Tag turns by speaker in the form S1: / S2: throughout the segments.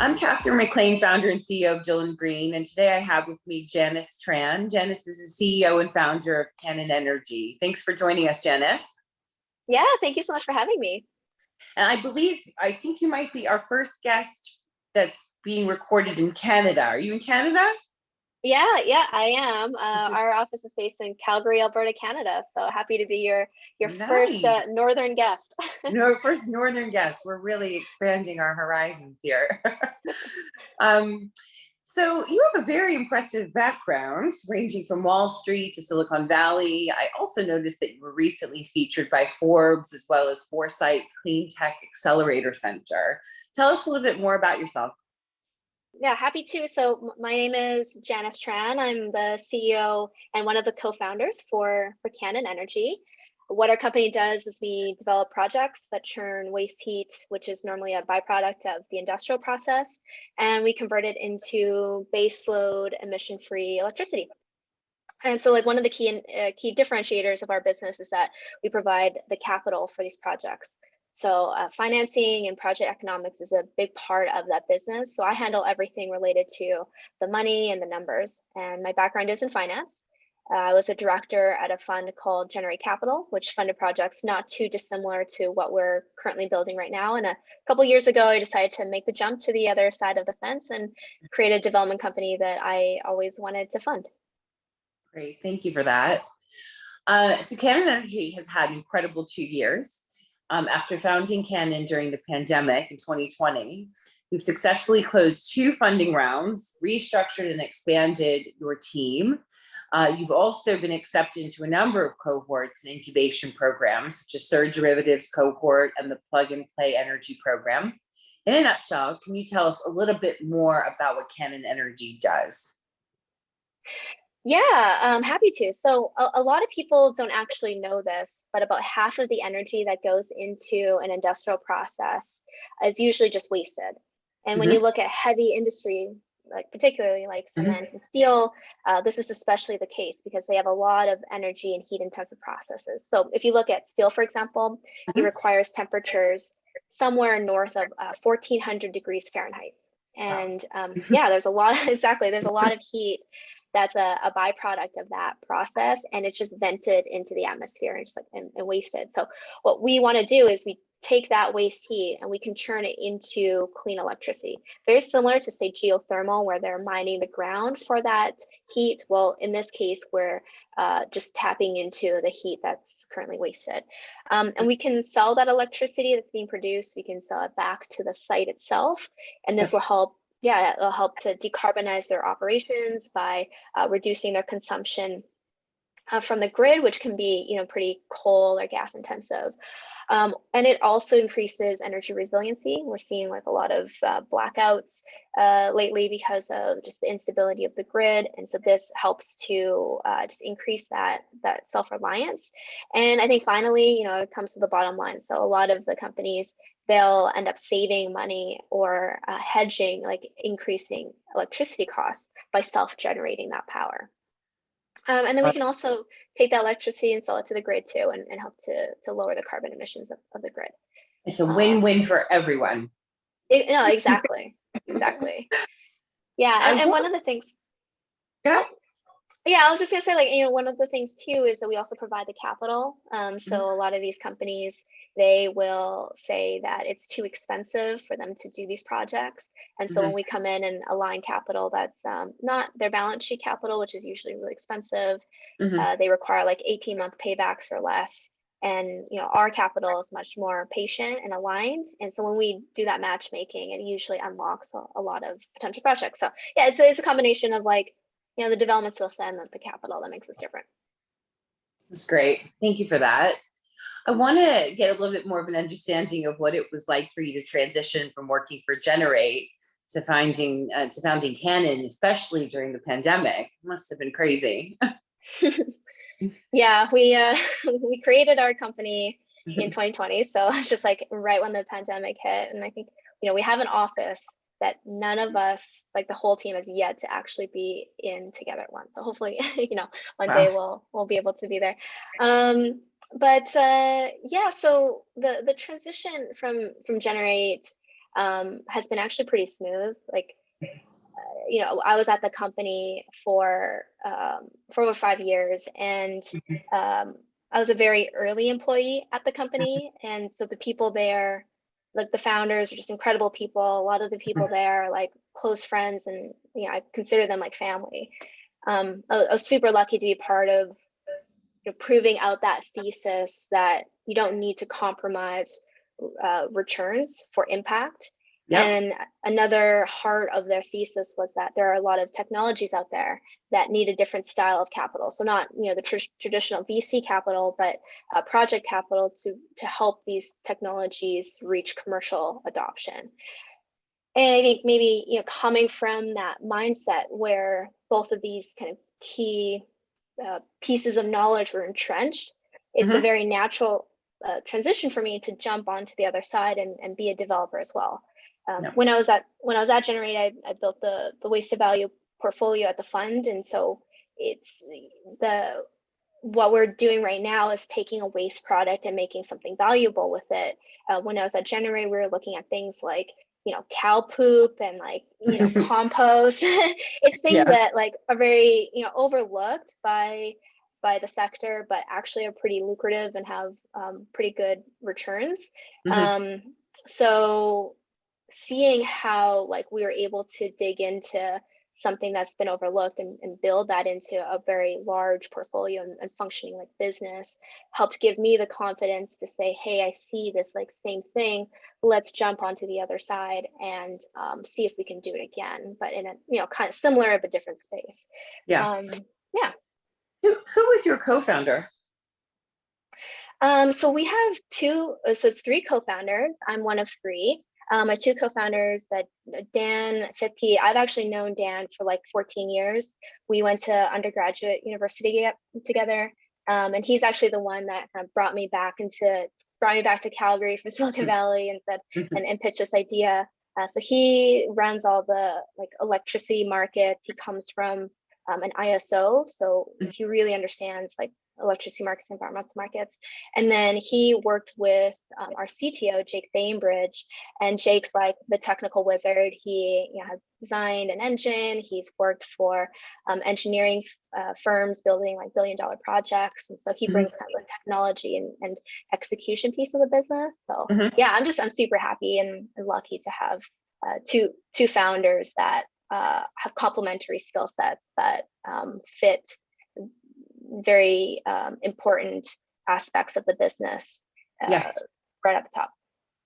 S1: I'm Catherine McLean, founder and CEO of Jill & Green, and today I have with me Janice Tran. Janice is the CEO and founder of Kanin Energy. Thanks for joining us, Janice.
S2: Yeah, thank you so much for having me.
S1: And I think you might be our first guest that's being recorded in Canada. Are you in Canada?
S2: Yeah, I am. Our office is based in Calgary, Alberta, Canada. So happy to be your
S1: Nice.
S2: first northern guest.
S1: No, first northern guest. We're really expanding our horizons here. So you have a very impressive background, ranging from Wall Street to Silicon Valley. I also noticed that you were recently featured by Forbes as well as Foresight Cleantech Accelerator Center. Tell us a little bit more about yourself.
S2: Yeah, happy to. So my name is Janice Tran. I'm the CEO and one of the co-founders for Kanin Energy. What our company does is we develop projects that churn waste heat, which is normally a byproduct of the industrial process, and we convert it into baseload emission-free electricity. And so like one of the key differentiators of our business is that we provide the capital for these projects. So financing and project economics is a big part of that business. So I handle everything related to the money and the numbers. And my background is in finance. I was a director at a fund called Generate Capital, which funded projects not too dissimilar to what we're currently building right now. And a couple of years ago, I decided to make the jump to the other side of the fence and create a development company that I always wanted to fund.
S1: Great, thank you for that. So Kanin Energy has had an incredible 2 years. After founding Kanin during the pandemic in 2020, we've successfully closed 2 funding rounds, restructured and expanded your team. You've also been accepted into a number of cohorts and incubation programs, such as Third Derivatives Cohort and the Plug and Play Energy Program. In a nutshell, can you tell us a little bit more about what Kanin Energy does?
S2: Yeah, I'm happy to. So a lot of people don't actually know this, but about half of the energy that goes into an industrial process is usually just wasted. And when you look at heavy industry, like particularly like cement and steel, this is especially the case because they have a lot of energy and heat intensive processes. So if you look at steel, for example, it requires temperatures somewhere north of 1400 degrees Fahrenheit. And yeah, there's a lot, there's a lot of heat that's a byproduct of that process, and it's just vented into the atmosphere and just like and wasted. So what we want to do is we take that waste heat and we can churn it into clean electricity. Very similar to say geothermal, where they're mining the ground for that heat. Well, in this case, we're just tapping into the heat that's currently wasted. And we can sell that electricity that's being produced. We can sell it back to the site itself, and this will help. Yeah, it'll help to decarbonize their operations by reducing their consumption from the grid, which can be, pretty coal or gas intensive. And it also increases energy resiliency. We're seeing like a lot of blackouts lately because of just the instability of the grid. And so this helps to just increase that self-reliance. And I think finally, it comes to the bottom line. So a lot of the companies, they'll end up saving money or hedging, like increasing electricity costs by self-generating that power. And then we can also take that electricity and sell it to the grid too, and help to lower the carbon emissions of the grid.
S1: It's a win-win for everyone.
S2: No, exactly. Yeah, and one of the things.
S1: Yeah.
S2: Yeah, I was just gonna say, like, one of the things too is that we also provide the capital. So a lot of these companies, they will say that it's too expensive for them to do these projects. And so when we come in and align capital, that's not their balance sheet capital, which is usually really expensive. They require like 18-month paybacks or less. And our capital is much more patient and aligned. And so when we do that matchmaking, it usually unlocks a lot of potential projects. So yeah, it's a combination of like, the development skill set and the capital that makes us different.
S1: That's great. Thank you for that. I want to get a little bit more of an understanding of what it was like for you to transition from working for Generate to founding Kanin, especially during the pandemic. It must have been crazy.
S2: Yeah, we created our company in 2020, so it's just like right when the pandemic hit, and I think we have an office that none of us, like the whole team, has yet to actually be in together at once. So hopefully, one day we'll be able to be there. But yeah, so the transition from Generate has been actually pretty smooth. Like, I was at the company for over 5 years, and I was a very early employee at the company, and so the people there, like the founders, are just incredible people. A lot of the people there are like close friends, and I consider them like family. I was super lucky to be part of proving out that thesis that you don't need to compromise returns for impact.
S1: Yep.
S2: And another heart of their thesis was that there are a lot of technologies out there that need a different style of capital. So not the traditional VC capital, but project capital to help these technologies reach commercial adoption. And I think maybe coming from that mindset where both of these kind of key pieces of knowledge were entrenched, it's a very natural transition for me to jump onto the other side and be a developer as well. When I was at Generate, I built the waste to value portfolio at the fund, and so it's what we're doing right now is taking a waste product and making something valuable with it. When I was at Generate, we were looking at things like cow poop and like compost. It's things that like are very overlooked by the sector, but actually are pretty lucrative and have pretty good returns. So seeing how like we were able to dig into something that's been overlooked and build that into a very large portfolio and functioning like business helped give me the confidence to say, hey, I see this like same thing. Let's jump onto the other side and see if we can do it again, but in a kind of similar but different space.
S1: Yeah. Who was your co-founder?
S2: So we have two, so it's three co-founders. I'm one of three. My two co-founders, Dan Fipke, I've actually known Dan for like 14 years. We went to undergraduate university together. And he's actually the one that kind of brought me back to Calgary from Silicon Valley and said, and pitched this idea. So he runs all the like electricity markets. He comes from an ISO, so he really understands like electricity markets, environmental markets. And then he worked with our CTO, Jake Bainbridge, and Jake's like the technical wizard. He has designed an engine. He's worked for engineering firms building like billion-dollar projects. And so he brings kind of the technology and execution piece of the business. So yeah, I'm super happy and lucky to have two founders that have complementary skill sets that fit very important aspects of the business right at the top.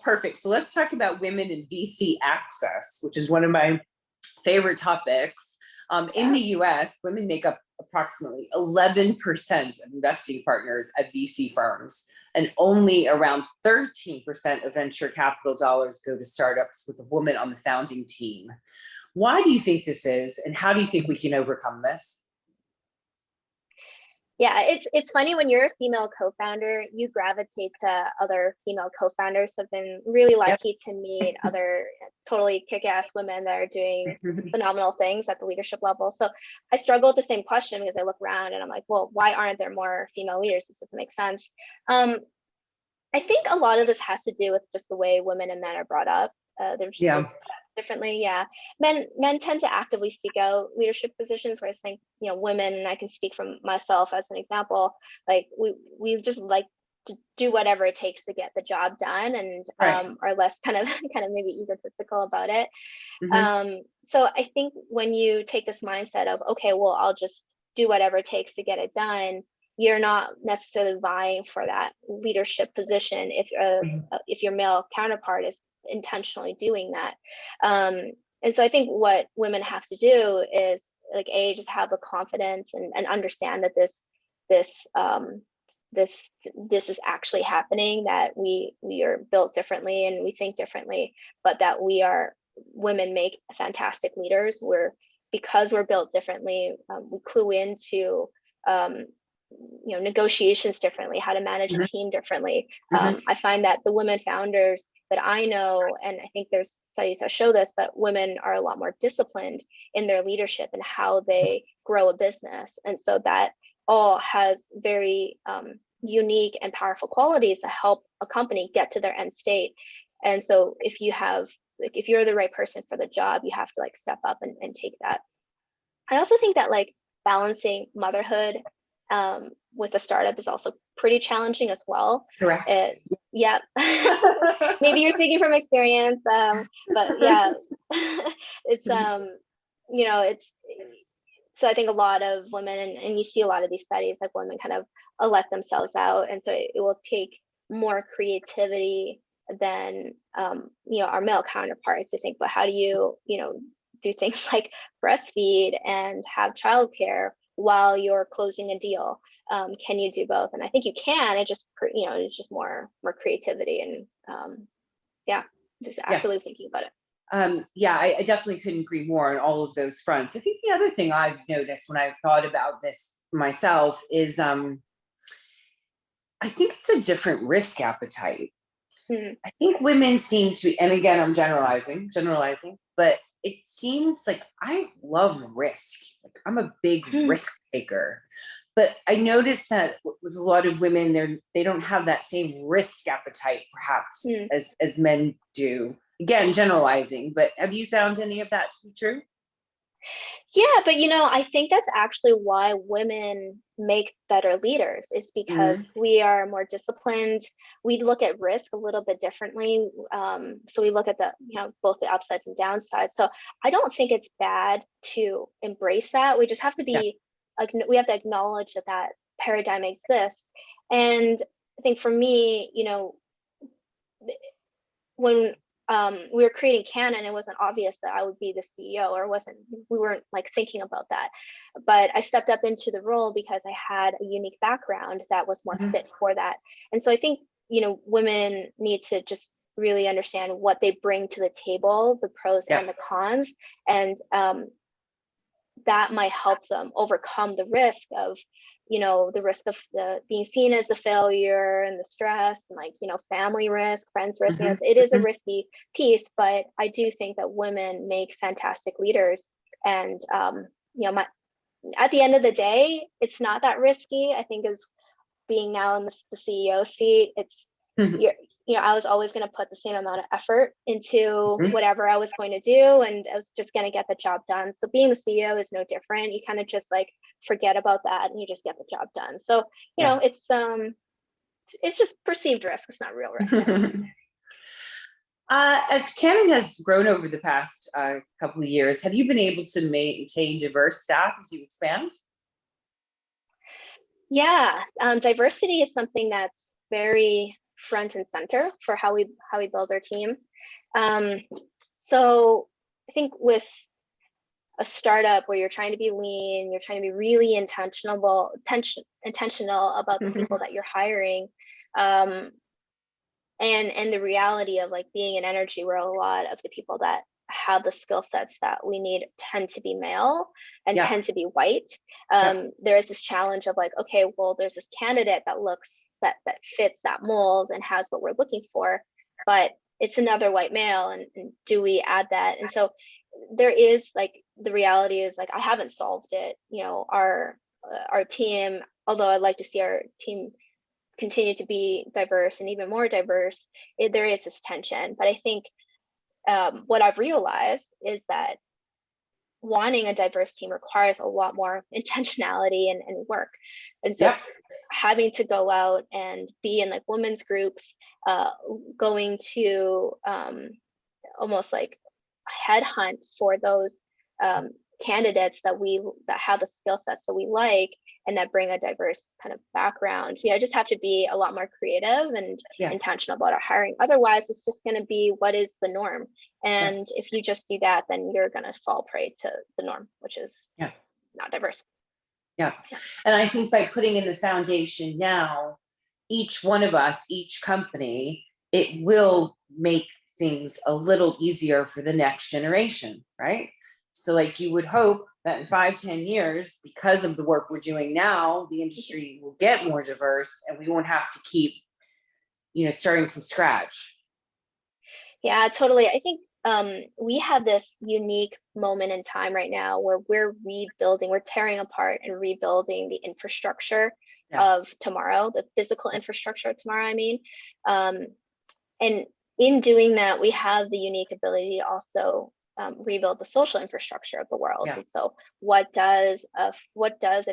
S1: Perfect. So let's talk about women in VC access, which is one of my favorite topics. In the US, women make up approximately 11% of investing partners at VC firms, and only around 13% of venture capital dollars go to startups with a woman on the founding team. Why do you think this is, and how do you think we can overcome this?
S2: Yeah, it's funny when you're a female co-founder, you gravitate to other female co-founders. So I've been really lucky to meet other totally kick-ass women that are doing phenomenal things at the leadership level. So I struggle with the same question because I look around and I'm like, well, why aren't there more female leaders? This doesn't make sense. I think a lot of this has to do with just the way women and men are brought up. They're just differently. Men tend to actively seek out leadership positions, whereas I think women, and I can speak from myself as an example, like we just like to do whatever it takes to get the job done, and are less kind of maybe egotistical about it. So I think when you take this mindset of, okay, well, I'll just do whatever it takes to get it done, you're not necessarily vying for that leadership position if your male counterpart is intentionally doing that. And so I think what women have to do is like just have the confidence and understand that this is actually happening, that we are built differently and we think differently, but that women make fantastic leaders. Because we're built differently, we clue into negotiations differently, how to manage a team differently. I find that the women founders that I know, and I think there's studies that show this, but women are a lot more disciplined in their leadership and how they grow a business. And so that all has very unique and powerful qualities to help a company get to their end state. And so if you have like if you're the right person for the job, you have to like step up and take that. I also think that like balancing motherhood with a startup is also pretty challenging as well.
S1: Correct.
S2: Yeah. Maybe you're speaking from experience, but yeah, it's it's so I think a lot of women, and you see a lot of these studies, like women kind of let themselves out, and so it will take more creativity than our male counterparts to think, but how do you do things like breastfeed and have childcare while you're closing a deal? Can you do both? And I think you can. It just it's just more creativity and just actively thinking about it.
S1: I definitely couldn't agree more on all of those fronts. I think the other thing I've noticed when I've thought about this myself is I think it's a different risk appetite.
S2: Mm-hmm.
S1: I think women seem to, and again, I'm generalizing, but it seems like I love risk. Like I'm a big risk taker. But I noticed that with a lot of women, they don't have that same risk appetite, perhaps, as men do. Again, generalizing, but have you found any of that to be true?
S2: Yeah, but I think that's actually why women make better leaders, is because we are more disciplined. We look at risk a little bit differently. So we look at the, both the upsides and downsides. So I don't think it's bad to embrace that. We just have to be, we have to acknowledge that paradigm exists. And I think for me, when we were creating Kanin, it wasn't obvious that I would be the CEO, or we weren't like thinking about that. But I stepped up into the role because I had a unique background that was more fit for that. And so I think, women need to just really understand what they bring to the table, the pros and the cons. And that might help them overcome the risk of being seen as a failure, and the stress, and family risk, friends risk. It is a risky piece, but I do think that women make fantastic leaders. And at the end of the day, it's not that risky. I think as being now in the CEO seat, it's I was always going to put the same amount of effort into whatever I was going to do, and I was just going to get the job done. So being the CEO is no different. You kind of just like forget about that and you just get the job done. So it's just perceived risk. It's not real risk.
S1: As Kanin has grown over the past couple of years, have you been able to maintain diverse staff as you expand?
S2: Yeah, diversity is something that's very front and center for how we build our team. So I think with a startup where you're trying to be lean, you're trying to be really intentional about the people that you're hiring, and the reality of like being in energy, where a lot of the people that have the skill sets that we need tend to be male and tend to be white. There is this challenge of like, okay, well, there's this candidate that fits that mold and has what we're looking for, but it's another white male, and do we add that? And so there is like, the reality is like, I haven't solved it. Our team, although I'd like to see our team continue to be diverse and even more diverse, there is this tension. But I think what I've realized is that wanting a diverse team requires a lot more intentionality and work. And so having to go out and be in like women's groups, going to almost like headhunt for those candidates that have the skill sets that we like, and that bring a diverse kind of background. I just have to be a lot more creative and intentional about our hiring. Otherwise, it's just going to be what is the norm. And if you just do that, then you're going to fall prey to the norm, which is not diverse.
S1: And I think by putting in the foundation now, each one of us, each company, it will make things a little easier for the next generation, right? So like you would hope that in 5-10 years, because of the work we're doing now, the industry will get more diverse and we won't have to keep, starting from scratch.
S2: Yeah, totally. I think we have this unique moment in time right now where we're tearing apart and rebuilding the infrastructure of tomorrow, the physical infrastructure of tomorrow, I mean. And in doing that, we have the unique ability to also rebuild the social infrastructure of the world.
S1: Yeah.
S2: And so what does a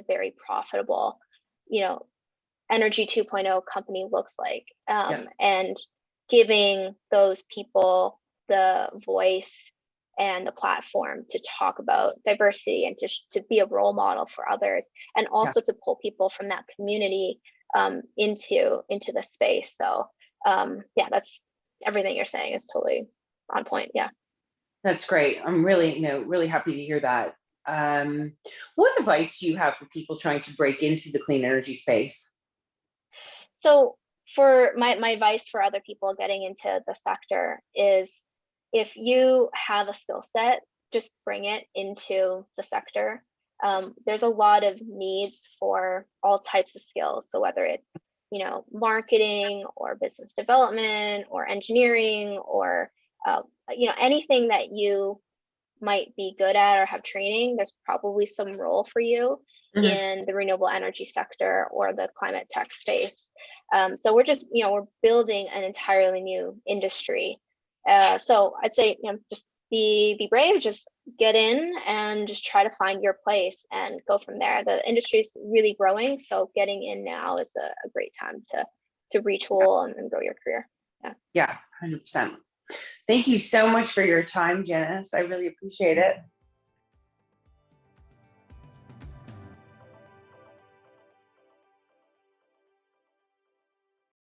S2: very profitable, Energy 2.0 company looks like, and giving those people the voice and the platform to talk about diversity and to be a role model for others, and also to pull people from that community into the space. So that's everything you're saying is totally on point. Yeah.
S1: That's great. I'm really, really happy to hear that. What advice do you have for people trying to break into the clean energy space?
S2: So for my advice for other people getting into the sector is, if you have a skill set, just bring it into the sector. There's a lot of needs for all types of skills. So whether it's, marketing or business development or engineering or, anything that you might be good at or have training, there's probably some role for you in the renewable energy sector or the climate tech space. So we're just, we're building an entirely new industry. So I'd say, just be brave, just get in and just try to find your place and go from there. The industry is really growing, so getting in now is a great time to retool and grow your career.
S1: Yeah, 100%. Thank you so much for your time, Janice. I really appreciate it.